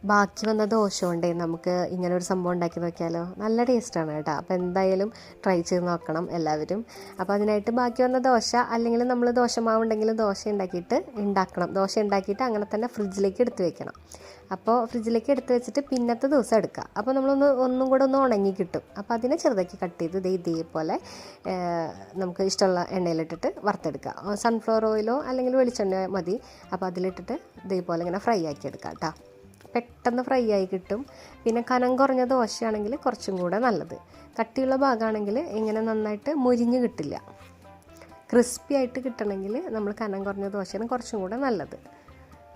ബാക്കി വന്ന ദോശ കൊണ്ടേ നമുക്ക് ഇങ്ങനെ ഒരു സംഭവം ഉണ്ടാക്കി നോക്കിയാലോ. നല്ല ടേസ്റ്റാണ് കേട്ടോ. അപ്പോൾ എന്തായാലും ട്രൈ ചെയ്ത് നോക്കണം എല്ലാവരും. അപ്പോൾ അതിനായിട്ട് ബാക്കി വന്ന ദോശ, അല്ലെങ്കിൽ നമ്മൾ ദോശമാവ് ഉണ്ടെങ്കിൽ ദോശ ഉണ്ടാക്കിയിട്ട് അങ്ങനെ തന്നെ ഫ്രിഡ്ജിലേക്ക് എടുത്ത് വെക്കണം. അപ്പോൾ ഫ്രിഡ്ജിലേക്ക് എടുത്ത് വെച്ചിട്ട് പിന്നത്തെ ദിവസം എടുക്കുക. അപ്പോൾ ഒന്നും കൂടെ ഉണങ്ങി കിട്ടും. അപ്പോൾ അതിനെ ചെറുതാക്കി കട്ട് ചെയ്ത് ഇതേപോലെ നമുക്ക് ഇഷ്ടമുള്ള എണ്ണയിലിട്ടിട്ട് വറുത്തെടുക്കുക. സൺഫ്ലവർ ഓയിലോ അല്ലെങ്കിൽ വെളിച്ചെണ്ണ മതി. അപ്പോൾ അതിലിട്ടിട്ട് ഇതേപോലെ ഇങ്ങനെ ഫ്രൈ ആക്കി എടുക്കുക കേട്ടോ. പെട്ടെന്ന് ഫ്രൈ ആയി കിട്ടും. പിന്നെ കനം കുറഞ്ഞ ദോശയാണെങ്കിൽ കുറച്ചും കൂടെ നല്ലത്. കട്ടിയുള്ള ഭാഗമാണെങ്കിൽ ഇങ്ങനെ നന്നായിട്ട് മുരിഞ്ഞ് കിട്ടില്ല. ക്രിസ്പി ആയിട്ട് കിട്ടണമെങ്കിൽ നമ്മൾ കനം കുറഞ്ഞ ദോശയാണ് കുറച്ചും കൂടെ നല്ലത്.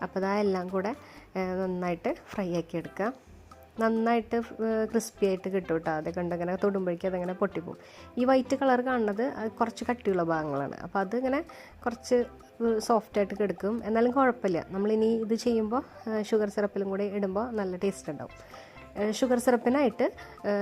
അപ്പോൾ എല്ലാം കൂടെ നന്നായിട്ട് ഫ്രൈ ആക്കി എടുക്കുക. നന്നായിട്ട് ക്രിസ്പി ആയിട്ട് കിട്ടും കേട്ടോ. അത് കണ്ടങ്ങനെ തൊടുമ്പോഴേക്കും അതങ്ങനെ പൊട്ടിപ്പോവും. ഈ വൈറ്റ് കളർ കാണുന്നത് കുറച്ച് കട്ടിയുള്ള ഭാഗങ്ങളാണ്. അപ്പോൾ അതിങ്ങനെ കുറച്ച് സോഫ്റ്റായിട്ട് കിടക്കും. എന്നാലും കുഴപ്പമില്ല. നമ്മളിനി ഇത് ചെയ്യുമ്പോൾ ഷുഗർ സിറപ്പിലും കൂടി ഇടുമ്പോൾ നല്ല ടേസ്റ്റ് ഉണ്ടാവും. ഷുഗർ സിറപ്പിനായിട്ട്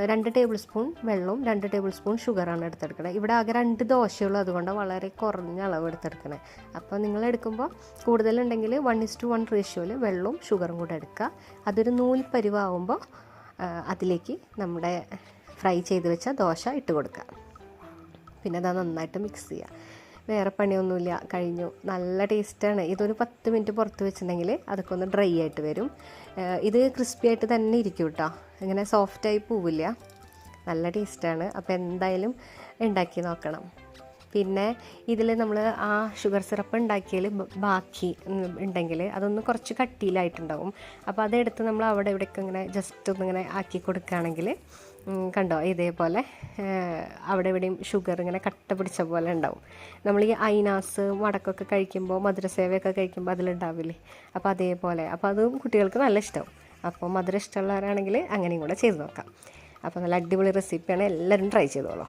2 ടേബിൾ സ്പൂൺ വെള്ളവും 2 ടേബിൾ സ്പൂൺ ഷുഗറാണ് എടുത്തെടുക്കണത്. ഇവിടെ ആകെ 2 ദോശയുള്ളൂ, അതുകൊണ്ട് വളരെ കുറഞ്ഞ അളവ് എടുത്തെടുക്കണേ. അപ്പോൾ നിങ്ങൾ എടുക്കുമ്പോൾ കൂടുതലുണ്ടെങ്കിൽ 1:1 റേഷ്യോയിൽ വെള്ളവും ഷുഗറും കൂടെ എടുക്കുക. അതൊരു നൂൽ പരുവാകുമ്പോൾ അതിലേക്ക് നമ്മുടെ ഫ്രൈ ചെയ്ത് വെച്ച ദോശ ഇട്ട് കൊടുക്കുക. പിന്നെ അത് നന്നായിട്ട് മിക്സ് ചെയ്യുക. വേറെ പണിയൊന്നുമില്ല, കഴിഞ്ഞു. നല്ല ടേസ്റ്റാണ്. ഇതൊരു 10 മിനിറ്റ് പുറത്ത് വെച്ചിട്ടുണ്ടെങ്കിൽ അതൊക്കെ ഒന്ന് ഡ്രൈ ആയിട്ട് വരും. ഇത് ക്രിസ്പി ആയിട്ട് തന്നെ ഇരിക്കും കേട്ടോ. ഇങ്ങനെ സോഫ്റ്റായി പോവില്ല. നല്ല ടേസ്റ്റാണ്. അപ്പോൾ എന്തായാലും ഉണ്ടാക്കി നോക്കണം. പിന്നെ ഇതിൽ നമ്മൾ ആ ഷുഗർ സിറപ്പ് ഉണ്ടാക്കിയതിൽ ബാക്കി ഉണ്ടെങ്കിൽ അതൊന്ന് കുറച്ച് കട്ടിയിലായിട്ടുണ്ടാവും. അപ്പോൾ അതെടുത്ത് നമ്മൾ അവിടെ ഇവിടെയൊക്കെ ഇങ്ങനെ ജസ്റ്റ് ഒന്നിങ്ങനെ ആക്കി കൊടുക്കുകയാണെങ്കിൽ കണ്ടോ ഇതേപോലെ അവിടെ ഇവിടെയും ഷുഗർ ഇങ്ങനെ കട്ട പിടിച്ച പോലെ ഉണ്ടാവും. നമ്മൾ ഈ അയിനാസ് മടക്കൊക്കെ കഴിക്കുമ്പോൾ മധുരസേവയൊക്കെ കഴിക്കുമ്പോൾ അതിലുണ്ടാവില്ലേ, അപ്പോൾ അതേപോലെ. അപ്പോൾ അതും കുട്ടികൾക്ക് നല്ല ഇഷ്ടമാവും. അപ്പോൾ മധുരം ഇഷ്ടമുള്ളവരാണെങ്കിൽ അങ്ങനെയും കൂടെ ചെയ്ത് നോക്കാം. അപ്പോൾ നല്ല അടിപൊളി റെസിപ്പിയാണ്. എല്ലാവരും ട്രൈ ചെയ്തോളൂ.